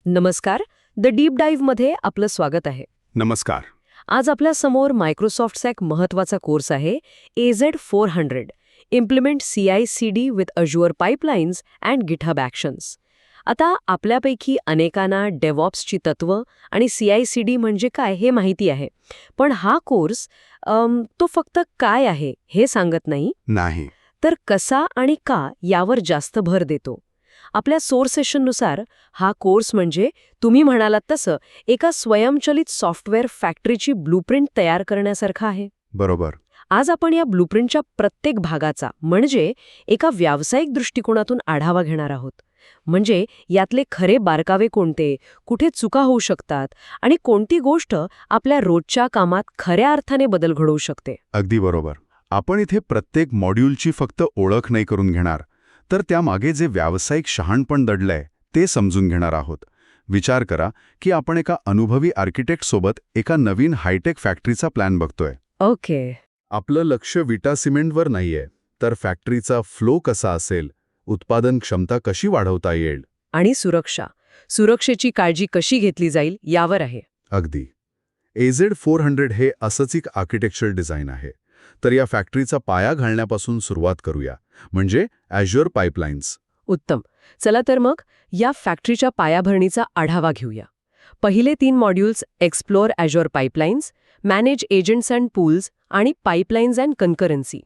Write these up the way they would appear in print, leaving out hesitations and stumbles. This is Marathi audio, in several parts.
नमस्कार. द डीप डाईव्हमध्ये आपलं स्वागत आहे. नमस्कार. आज आपल्या समोर मायक्रोसॉफ्टचा एक महत्त्वाचा कोर्स आहे AZ400 implement CI/CD with azure pipelines and GitHub actions. आता आपल्यापैकी अनेकांना डेव्हऑप्सची तत्त्व आणि CI/CD म्हणजे काय हे माहिती आहे, पण हा कोर्स तो फक्त काय आहे हे सांगत नाही. तर कसा आणि का यावर जास्त भर देतो. आपल्या सोर्स सेशननुसार हा कोर्स म्हणजे तुम्ही म्हणालात तसं एका स्वयंचलित सॉफ्टवेअर फॅक्टरीची ब्लूप्रिंट तयार करण्यासारखं आहे. बरोबर. आज आपण या ब्लूप्रिंटच्या प्रत्येक भागाचा म्हणजे एका व्यावसायिक दृष्टिकोनातून आढावा घेणार आहोत. म्हणजे यातले खरे बारकावे कोणते, कुठे चुका होऊ शकतात आणि कोणती गोष्ट आपल्या रोजच्या कामात खऱ्या अर्थाने बदल घडवू शकते. अगदी बरोबर. आपण इथे प्रत्येक मॉड्यूलची फक्त ओळख नाही करून घेणार, तर त्यामागे जे व्यावसायिक शहाणपण दडलंय ते समजून घेणार आहोत. विचार करा की आपण एका अनुभवी आर्किटेक्टसोबत एका नवीन हायटेक फॅक्टरीचा प्लॅन बघतोय. ओके. आपलं लक्ष विटा सिमेंटवर नाहीये, तर फॅक्टरीचा फ्लो कसा असेल, उत्पादन क्षमता कशी वाढवता येईल आणि सुरक्षेची काळजी कशी घेतली जाईल यावर आहे. अगदी. AZ400 हे असंच एक आर्किटेक्चर डिझाईन आहे. तर या फॅक्टरीचा पाया घालण्यापासून सुरुवात करूया, म्हणजे ॲज्युअर पाईपलाईन्स. उत्तम. चला तर मग या फॅक्टरीच्या पायाभरणीचा आढावा घेऊया. पहिले 3 modules explore azure pipelines, manage agents and pools आणि पाईपलाईन्स अँड कन्करन्सी.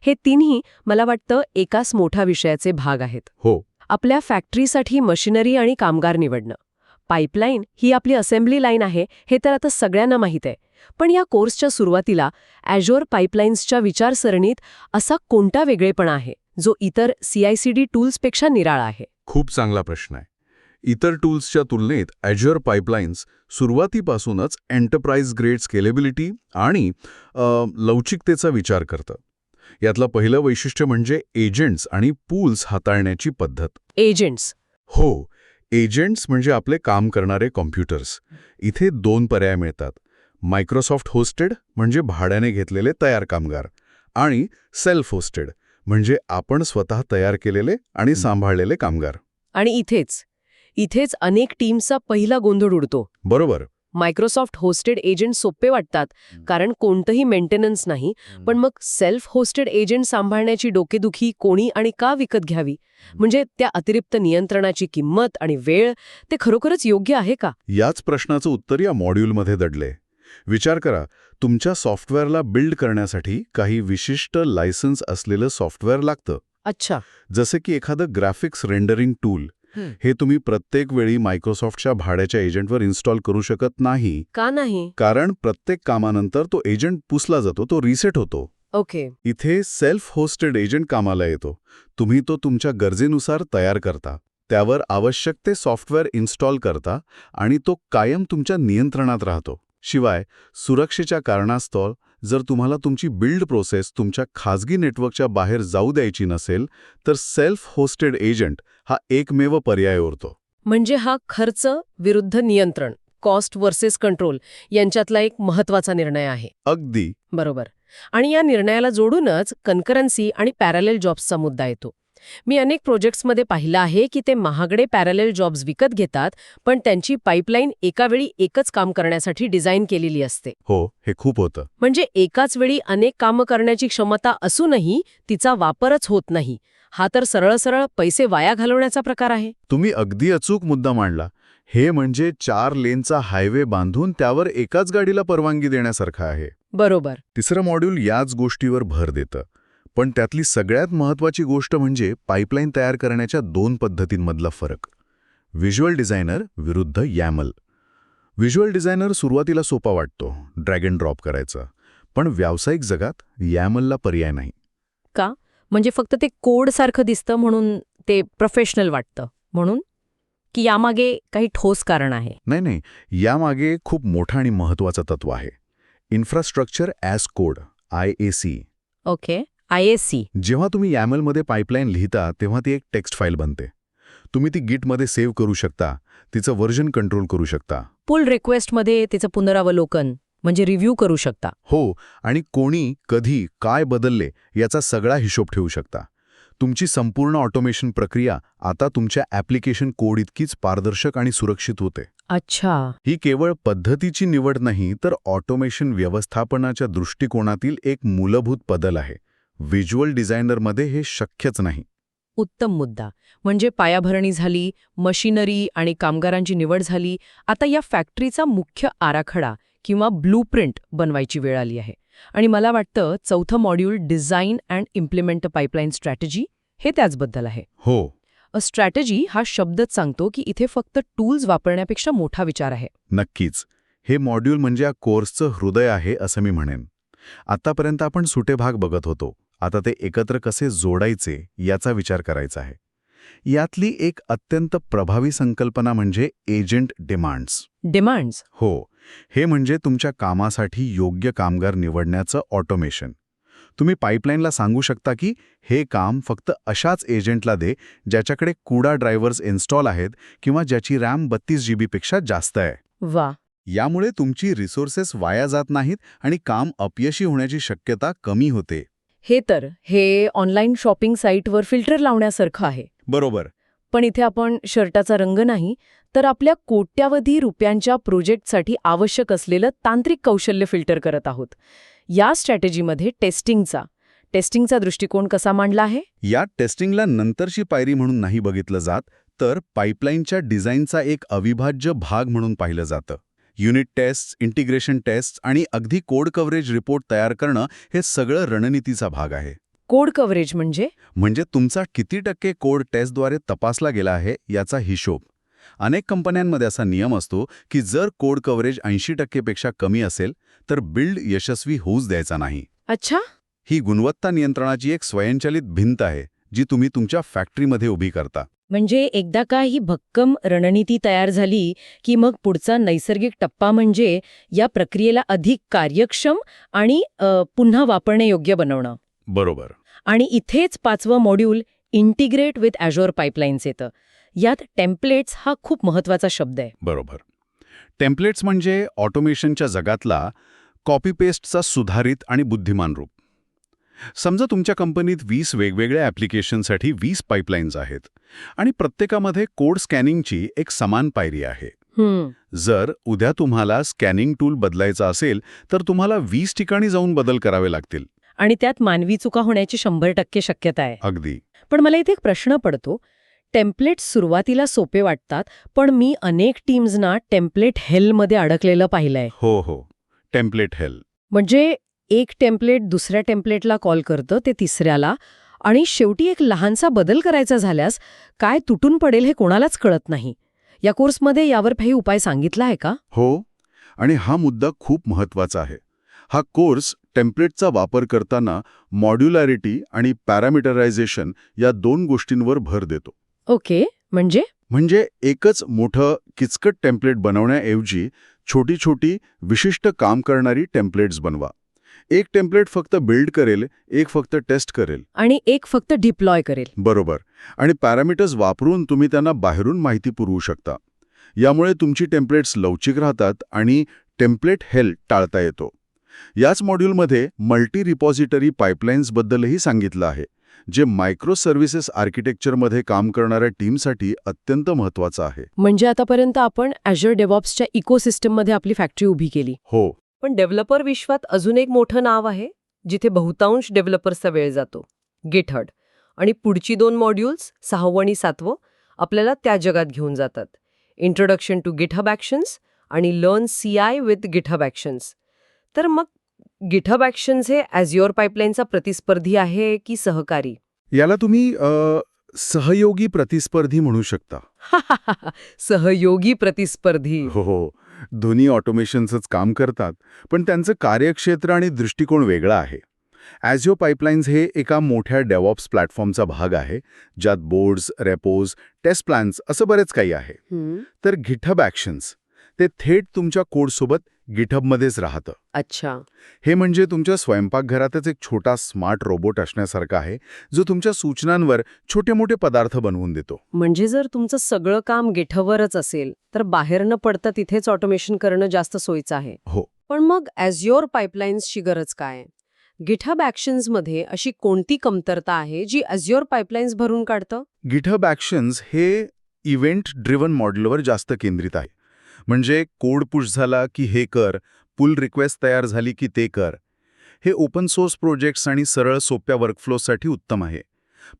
हे तिन्ही मला वाटतं एकाच मोठ्या विषयाचे भाग आहेत. हो. आपल्या फॅक्टरीसाठी मशिनरी आणि कामगार निवडणं. पाईपलाईन ही आपली असेंब्ली लाईन आहे हे तर आता सगळ्यांना माहीत आहे. पण या कोर्सच्या सुरुवातीला ॲज्युअर पाईपलाईन्सच्या विचारसरणीत असा कोणता वेगळेपणा आहे जो इतर CI/CD टूल्सपेक्षा निराळा आहे? खूप चांगला प्रश्न आहे. इतर टूल्सच्या तुलनेत ॲज्युअर पाईपलाईन्स सुरुवातीपासूनच एंटरप्राइज ग्रेड स्केलेबिलिटी आणि लवचिकतेचा विचार करतं. यातलं पहिलं वैशिष्ट्य म्हणजे एजंट्स आणि पूल्स हाताळण्याची पद्धत. एजंट्स. हो. एजंट्स म्हणजे आपले काम करणारे कॉम्प्युटर्स. इथे 2 पर्याय मिळतात. मायक्रोसॉफ्ट होस्टेड म्हणजे भाड्याने घेतलेले तयार कामगार, आणि सेल्फ होस्टेड म्हणजे आपण स्वतः तयार केलेले आणि सांभाळलेले कामगार. आणि इथेच अनेक टीम्सचा पहिला गोंधळ उडतो. बरोबर. मायक्रोसॉफ्ट होस्टेड एजंट सोपे वाटतात कारण कोणतंही मेंटेनन्स नाही, पण मग सेल्फ होस्टेड एजंट सांभाळण्याची डोकेदुखी कोणी आणि का विकत घ्यावी? म्हणजे त्या अतिरिक्त नियंत्रणाची किंमत आणि वेळ ते खरोखरच योग्य आहे का? याच प्रश्नाचं उत्तर या मॉड्यूलमध्ये दडले. विचार करा, तुमच्या सॉफ्टवेअरला बिल्ड करण्यासाठी काही विशिष्ट लायसन्स असलेलं सॉफ्टवेअर लागतं. अच्छा. जसे की एखादं ग्राफिक्स रेंडरिंग टूल. हे तुम्ही प्रत्येक वेळी मायक्रोसॉफ्टच्या भाड्याच्या एजंटवर इन्स्टॉल करू शकत नाही. का नाही? कारण प्रत्येक कामानंतर तो एजंट पुसला जातो, तो रिसेट होतो. ओके. इथे सेल्फ होस्टेड एजंट कामाला येतो. तुम्ही तो तुमच्या गरजेनुसार तयार करता, त्यावर आवश्यक ते सॉफ्टवेअर इन्स्टॉल करता आणि तो कायम तुमच्या नियंत्रणात राहतो. शिवाय सुरक्षेच्या कारणास्तव जर तुम्हाला तुमची बिल्ड प्रोसेस तुमच्या खाजगी नेटवर्कच्या बाहेर जाऊ द्यायची नसेल, तर सेल्फ होस्टेड एजंट हा एकमेव पर्याय उरतो. म्हणजे हा खर्च विरुद्ध नियंत्रण, कॉस्ट वर्सेस कंट्रोल यांच्यातला एक महत्त्वाचा निर्णय आहे. अगदी बरोबर. आणि या निर्णयाला जोडूनच कन्करन्सी आणि पॅरलेल जॉब्सचा मुद्दा येतो. मी अनेक प्रोजेक्ट्समध्ये पाहिलं आहे की ते महागडे पॅरलेल जॉब्स विकत घेतात, पण त्यांची पाईपलाईन एका वेळी एकच काम करण्यासाठी डिझाईन केलेली असते. हो, हे खूप होतं. म्हणजे एकाच वेळी अनेक कामं करण्याची क्षमता असूनही तिचा वापरच होत नाही. हा तर सरळ पैसे वाया घालवण्याचा प्रकार आहे. तुम्ही अगदी अचूक मुद्दा मांडला. हे म्हणजे 4 लेनचा हायवे बांधून त्यावर एकाच गाडीला परवानगी देण्यासारखं आहे. बरोबर. तिसरं मॉड्यूल याच गोष्टीवर भर देतं. पण त्यातली सगळ्यात महत्त्वाची गोष्ट म्हणजे पाईपलाईन तयार करण्याच्या 2 पद्धतींमधला फरक. व्हिज्युअल डिझायनर विरुद्ध YAML. व्हिज्युअल डिझायनर सुरुवातीला सोपा वाटतो, ड्रॅग अँड ड्रॉप करायचा. पण व्यावसायिक जगात YAMLला पर्याय नाही. का? म्हणजे फक्त ते कोडसारखं दिसतं म्हणून ते प्रोफेशनल वाटतं म्हणून? की यामागे काही ठोस कारण आहे? नाही. यामागे खूप मोठं आणि महत्त्वाचं तत्व आहे. Infrastructure as code, IAC. Okay. IAC. जेव्हा तुम्ही YAMLमध्ये पाईपलाईन लिहिता तेव्हा ती एक टेक्स्ट फाईल बनते. तुम्ही ती गिटमध्ये सेव्ह करू शकता, तिचं व्हर्जन कंट्रोल करू शकता. पुल रिक्वेस्टमध्ये तिचं पुनरावलोकन म्हणजे रिव्ह्यू करू शकता. हो, आणि कोणी, कधी, काय बदलले याचा सगळा हिशोब ठेवू शकता. तुमची संपूर्ण ऑटोमेशन प्रक्रिया आता तुमच्या ॲप्लिकेशन कोड इतकीच पारदर्शक आणि सुरक्षित होते. अच्छा. ही केवळ पद्धतीची निवड नाही, तर ऑटोमेशन व्यवस्थापनाच्या दृष्टिकोनातील एक मूलभूत बदल आहे. व्हिज्युअल डिझायनरमध्ये हे शक्यच नाही. उत्तम मुद्दा. म्हणजे पायाभरणी झाली, मशिनरी आणि कामगारांची निवड झाली. आता या फॅक्टरीचा मुख्य आराखडा किंवा ब्लूप्रिंट बनवायची वेळ आली आहे. आणि मला वाटतं चौथं module design and implement a pipeline strategy हे त्याचबद्दल आहे. हो, स्ट्रॅटेजी हा शब्दच सांगतो की इथे फक्त टूल्स वापरण्यापेक्षा मोठा विचार आहे. नक्कीच. हे मॉड्यूल म्हणजे या कोर्सचं हृदय आहे असं मी म्हणेन. आतापर्यंत आपण सुटे भाग बघत होतो. आता ते एकत्र कसे जोडायचे याचा विचार करायचा आहे. यातली एक अत्यंत प्रभावी संकल्पना म्हणजे एजंट डिमांड्स. डिमांड्स. हो, हे म्हणजे तुमच्या कामासाठी योग्य कामगार निवडण्याचं ऑटोमेशन. तुम्ही पाईपलाईनला सांगू शकता की हे काम फक्त अशाच एजंटला दे ज्याच्याकडे कुडा ड्रायव्हर्स इन्स्टॉल आहेत किंवा ज्याची रॅम 32 GB पेक्षा जास्त आहे. वा. यामुळे तुमची रिसोर्सेस वाया जात नाहीत आणि काम अपयशी होण्याची शक्यता कमी होते. हे ऑनलाईन शॉपिंग साईटवर फिल्टर लावण्यासारखं आहे. बरोबर. पण इथे आपण शर्टाचा रंग नाही, तर आपल्या कोट्यावधी रुपयांच्या प्रोजेक्टसाठी आवश्यक असलेलं तांत्रिक कौशल्य फिल्टर करत आहोत. या स्ट्रॅटेजीमध्ये टेस्टिंगचा दृष्टिकोन कसा मांडला आहे? या टेस्टिंगला नंतरची पायरी म्हणून नाही बघितलं जात, तर पाईपलाईनच्या डिझाईनचा एक अविभाज्य भाग म्हणून पाहिलं जातं. युनिट टेस्ट, इंटिग्रेशन टेस्ट आणि अगदी कोड कव्हरेज रिपोर्ट तयार करणं हे सगळं रणनीतीचा भाग आहे. कोड कव्हरेज म्हणजे तुमचा किती टक्के कोड टेस्टद्वारे तपासला गेला आहे याचा हिशोब. अनेक कंपन्यांमध्ये असा नियम असतो की जर कोड कव्हरेज 80% पेक्षा कमी असेल तर बिल्ड यशस्वी होऊच द्यायचा नाही. अच्छा. ही गुणवत्ता नियंत्रणाची एक स्वयंचलित भिंत आहे जी तुम्ही तुमच्या फॅक्टरीमध्ये उभी करता. म्हणजे एकदा का ही भक्कम रणनीती तयार झाली की मग पुढचा नैसर्गिक टप्पा म्हणजे या प्रक्रियेला अधिक कार्यक्षम आणि पुन्हा वापरण्यायोग्य बनवणं. बरोबर. आणि इथेच 5वं मॉड्यूल इंटिग्रेट विथ ॲझ्युअर पाईपलाईन्स येतं. यात टेम्पलेट्स हा खूप महत्त्वाचा शब्द आहे. बरोबर. टेम्पलेट्स म्हणजे ऑटोमेशनच्या जगातला कॉपी पेस्टचा सुधारित आणि बुद्धिमान रूप. समजा तुमच्या कंपनीत 20 वेगवेगळ्या ॲप्लिकेशनसाठी 20 पाईपलाईन्स आहेत आणि प्रत्येकामध्ये कोड स्कॅनिंगची एक समान पायरी आहे. जर उद्या तुम्हाला स्कॅनिंग टूल बदलायचा असेल तर तुम्हाला 20 ठिकाणी जाऊन बदल करावे लागतील. आणि त्यात मानवी चुका होण्याची 100% शक्यता आहे. अगदी. पण मला इथे एक प्रश्न पडतो. टेम्पलेट्स सुरुवातीला सोपे वाटतात, पण मी अनेक टीम्सना टेम्पलेट हेलमध्ये अडकलेलं पाहिलंय. हो. टेम्पलेट हेल. म्हणजे एक टेम्पलेट दुसऱ्या टेम्पलेटला कॉल करतं, ते तिसऱ्याला, आणि शेवटी एक लहानसा बदल करायचा झाल्यास काय तुटून पडेल हे कोणालाच कळत नाही. या कोर्समध्ये यावर काही उपाय सांगितला आहे का? हो, आणि हा मुद्दा खूप महत्त्वाचा आहे. हा कोर्स टेम्पलेटचा वापर करताना मॉड्युलॅरिटी आणि पॅरामीटरायझेशन या 2 गोष्टींवर भर देतो. ओके. म्हणजे एकच मोठं किचकट टेम्पलेट बनवण्याऐवजी छोटी विशिष्ट काम करणारी टेम्पलेट्स बनवा. एक टेम्पलेट फक्त बिल्ड करेल, एक फक्त टेस्ट करेल आणि एक फक्त डिप्लॉय करेल. बरोबर. आणि पॅरामीटर्स वापरून तुम्ही त्यांना बाहेरून माहिती पुरवू शकता. यामुळे तुमची टेम्पलेट्स लवचिक राहतात आणि टेम्पलेट हेल टाळता येतो. याच मॉड्यूलमध्ये मल्टी रिपॉझिटरी पाईपलाईन्सबद्दलही सांगितलं आहे, जे मायक्रो सर्व्हिसेस आर्किटेक्चरमध्ये काम करणाऱ्या टीमसाठी अत्यंत महत्त्वाचं आहे. म्हणजे आतापर्यंत आपण Azure DevOpsच्या इकोसिस्टममध्ये आपली फॅक्टरी उभी केली. हो. पण डेव्हलपर विश्वात अजून एक मोठं नाव आहे जिथे बहुतांश डेव्हलपर्सचा वेळ जातो, GitHub. आणि पुढची 2 मॉड्यूल्स 6वं आणि 7वं आपल्याला त्या जगात घेऊन जातात. इंट्रोडक्शन टू GitHub ॲक्शन्स आणि learn CI with GitHub actions. तर मग GitHub ॲक्शन्स हे Azure पाईपलाईनचा प्रतिस्पर्धी आहे की सहकारी? याला तुम्ही सहयोगी प्रतिस्पर्धी म्हणू शकता. सहयोगी प्रतिस्पर्धी. हो. दोन्ही ऑटोमेशनचंच काम करतात, पण त्यांचं कार्यक्षेत्र आणि दृष्टिकोन वेगळा आहे. Azure पाईपलाईन्स हे एका मोठ्या डेव्हऑप्स प्लॅटफॉर्मचा भाग आहे, ज्यात बोर्ड्स, रेपोज, टेस्ट प्लॅन्स असं बरेच काही आहे. तर GitHub ॲक्शन्स ते थेट तुमच्या कोडसोबत GitHubमध्येच राहतं. अच्छा. हे म्हणजे तुमच्या स्वयंपाकघरातच एक छोटा स्मार्ट रोबोट असण्यासारखा आहे, जो तुमच्या सूचनांवर छोटे-मोठे पदार्थ बनवून देतो. म्हणजे जर तुमचं सगळं काम GitHubवरच असेल तर बाहेर न पडता तिथेच ऑटोमेशन करणं जास्त सोयीचं आहे. हो. पण मग Azure पाईपलाईन्सची गरज काय? GitHub Actionsमध्ये अशी कोणती कमतरता आहे जी Azure पाईपलाईन्स भरून काढतं? GitHub Actions हे इव्हेंट ड्रिव्हन मॉडेलवर जास्त केंद्रित आहे. म्हणजे कोड पुश झाला की हे कर, पुल रिक्वेस्ट तयार झाली की ते कर. हे ओपन सोर्स प्रोजेक्ट्स आणि सरळ सोप्या वर्कफ्लोसाठी उत्तम आहे.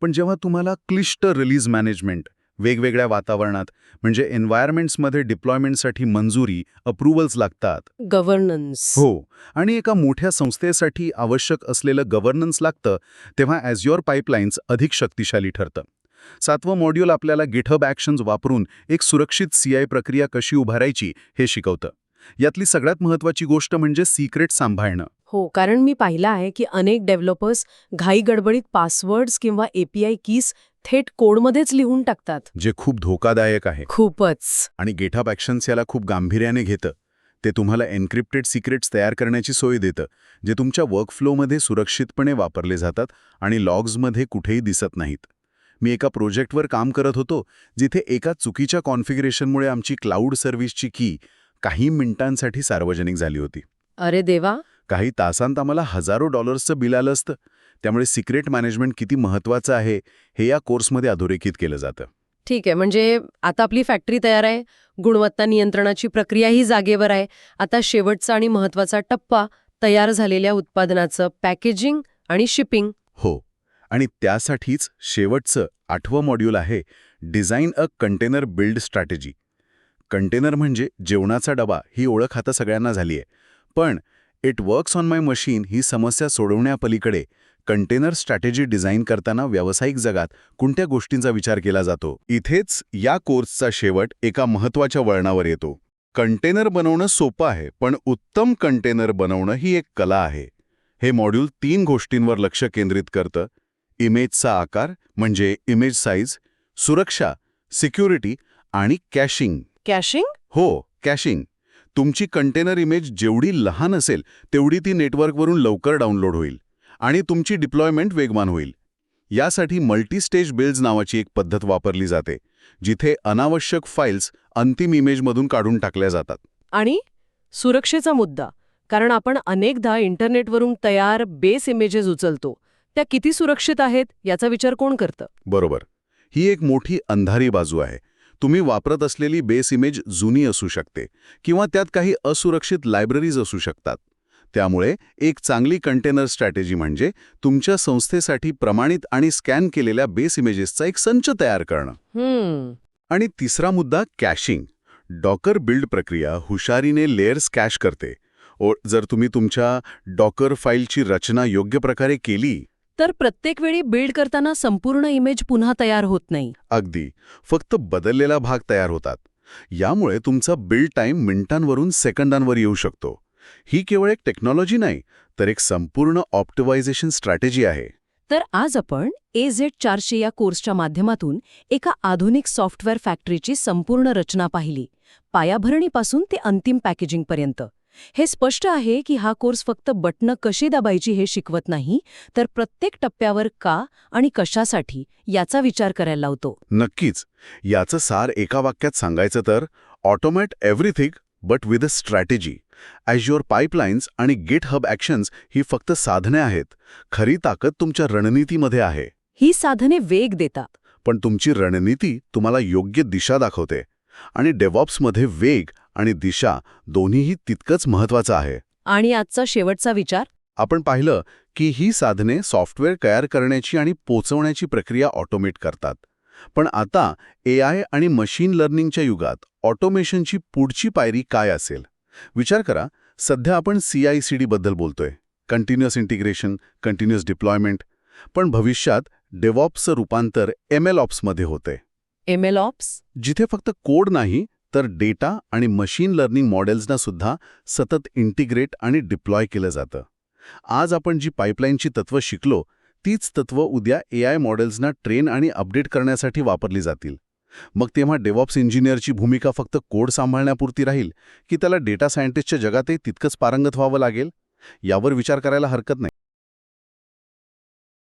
पण जेव्हा तुम्हाला क्लिष्ट रिलीज मॅनेजमेंट, वेगवेगळ्या वातावरणात म्हणजे एन्व्हायरमेंट्समध्ये डिप्लॉयमेंटसाठी मंजुरी, अप्रूव्हल्स लागतात. गव्हर्नन्स. हो, आणि एका मोठ्या संस्थेसाठी आवश्यक असलेलं गव्हर्नन्स लागतं, तेव्हा Azure पाईपलाईन्स अधिक शक्तिशाली ठरतं. 7वं मॉड्यूल आपल्याला GitHub Actions वापरून एक सुरक्षित CI प्रक्रिया कशी उभारायची हे शिकवतं. यातली सगळ्यात महत्त्वाची गोष्ट म्हणजे सिक्रेट सांभाळणं. हो, कारण मी पाहिलं आहे की अनेक डेव्हलपर्स घाईगडबडीत पासवर्ड्स किंवा API कीज थेट कोडमध्येच लिहून टाकतात. जे खूप धोकादायक आहे. खूपच. आणि GitHub Actions याला खूप गांभीर्याने घेतं. ते तुम्हाला एन्क्रिप्टेड सिक्रेट्स तयार करण्याची सोय देतं, जे तुमच्या वर्कफ्लोमध्ये सुरक्षितपणे वापरले जातात आणि लॉग्समध्ये कुठेही दिसत नाहीत. मी एका प्रोजेक्टवर काम करत होतो, जिथे एका चुकीच्या कॉन्फिगरेशनमुळे आमची क्लाउड सर्व्हिसची की काही मिनिटांसाठी सार्वजनिक झाली होती. अरे देवा. काही तासांत आम्हाला हजारो डॉलर्सचं बिल आलं असतं. त्यामुळे सिक्रेट मॅनेजमेंट किती महत्त्वाचं आहे हे या कोर्समध्ये अधोरेखित केलं जातं. ठीक आहे, म्हणजे आता आपली फॅक्टरी तयार आहे, गुणवत्ता नियंत्रणाची प्रक्रियाही जागेवर आहे. आता शेवटचा आणि महत्त्वाचा टप्पा, तयार झालेल्या उत्पादनाचं पॅकेजिंग आणि शिपिंग. हो, आणि त्यासाठीच शेवटचं 8वं मॉड्यूल आहे design a container build strategy. Container म्हणजे जेवणाचा डबा ही ओळख आता सगळ्यांना झाली आहे. पण it works on my machine ही समस्या सोडवण्यापलीकडे कंटेनर स्ट्रॅटेजी डिझाईन करताना व्यावसायिक जगात कोणत्या गोष्टींचा विचार केला जातो? इथेच या कोर्सचा शेवट एका महत्त्वाच्या वळणावर येतो. कंटेनर बनवणं सोपं आहे, पण उत्तम कंटेनर बनवणं ही एक कला आहे. हे मॉड्यूल 3 गोष्टींवर लक्ष केंद्रित करतं: इमेजचा आकार म्हणजे इमेज साईज, सुरक्षा, सिक्युरिटी आणि कॅशिंग. कॅशिंग? हो, कॅशिंग. तुमची कंटेनर इमेज जेवढी लहान असेल तेवढी ती नेटवर्कवरून लवकर डाउनलोड होईल आणि तुमची डिप्लॉयमेंट वेगवान होईल. यासाठी मल्टीस्टेज बिल्ड्स नावाची एक पद्धत वापरली जाते, जिथे अनावश्यक फाईल्स अंतिम इमेजमधून काढून टाकल्या जातात. आणि सुरक्षेचा मुद्दा, कारण आपण अनेकदा इंटरनेटवरून तयार बेस इमेजेस उचलतो. त्या किती सुरक्षित आहेत याचा विचार कोण करतं? बरोबर. ही एक मोठी अंधारी बाजू आहे. तुम्ही वापरत असलेली बेस इमेज जुनी असू शकते किंवा त्यात काही असुरक्षित लायब्ररीज असू शकतात. त्यामुळे एक चांगली कंटेनर स्ट्रॅटेजी म्हणजे तुमच्या संस्थेसाठी प्रमाणित आणि स्कॅन केलेल्या बेस इमेजेसचा एक संच तयार करणं. आणि तिसरा मुद्दा कॅशिंग. डॉकर बिल्ड प्रक्रिया हुशारीने लेयर्स कॅश करते. जर तुम्ही तुमच्या डॉकर फाईलची रचना योग्य प्रकारे केली तर प्रत्येक वेळी बिल्ड करताना संपूर्ण इमेज पुन्हा तयार होत नाही. अगदी, फक्त बदललेला भाग तयार होतात. यामुळे तुमचा बिल्ड टाईम मिनिटांवरून सेकंदांवर येऊ शकतो. ही केवळ एक टेक्नॉलॉजी नाही, तर एक संपूर्ण ऑप्टिमायझेशन स्ट्रॅटेजी आहे. तर आज आपण AZ400 या कोर्सच्या माध्यमातून एका आधुनिक सॉफ्टवेअर फॅक्टरीची संपूर्ण रचना पाहिली, पायाभरणीपासून ते अंतिम पॅकेजिंगपर्यंत. हे स्पष्ट आहे की हा कोर्स फक्त बटणं कशी दाबायची हे शिकवत नाही, तर प्रत्येक टप्प्यावर का आणि कशासाठी याचा विचार करायला लावतो. नक्कीच. याचं सार एका वाक्यात सांगायचं तर Automat everything but with a strategy. Azure pipelines आणि GitHub Actions ही फक्त साधने आहेत. खरी ताकद तुमच्या रणनीतीमध्ये आहे. ही साधने वेग देतात, पण तुमची रणनीती तुम्हाला योग्य दिशा दाखवते. आणि डेव्हऑप्समध्ये वेग आणि दिशा दोन्हीही तितकंच महत्त्वाचं आहे. आणि आजचा शेवटचा विचार, आपण पाहिलं की ही साधने सॉफ्टवेअर तयार करण्याची आणि पोचवण्याची प्रक्रिया ऑटोमेट करतात. पण आता AI आणि मशीन लर्निंगच्या युगात ऑटोमेशनची पुढची पायरी काय असेल? विचार करा, सध्या आपण CI/CD बद्दल बोलतोय, कंटिन्युअस इंटिग्रेशन, कंटिन्युअस डिप्लॉयमेंट. पण भविष्यात डेव्हऑप्सचं रूपांतर MLOps मध्ये होते. MLOps? जिथे फक्त कोड नाही तर डेटा आणि मशीन लर्निंग मॉडेल्सना सुद्धा सतत इंटिग्रेट आणि डिप्लॉय केलं जातं. आज आपण जी पाईपलाईनची तत्त्व शिकलो, तीच तत्त्व उद्या AI मॉडेल्सना ट्रेन आणि अपडेट करण्यासाठी वापरली जातील. मग तेव्हा डेव्हऑप्स इंजिनिअरची भूमिका फक्त कोड सांभाळण्यापुरती राहील की त्याला डेटा सायंटिस्टच्या जगातही तितकंच पारंगत व्हावं लागेल? यावर विचार करायला हरकत नाही.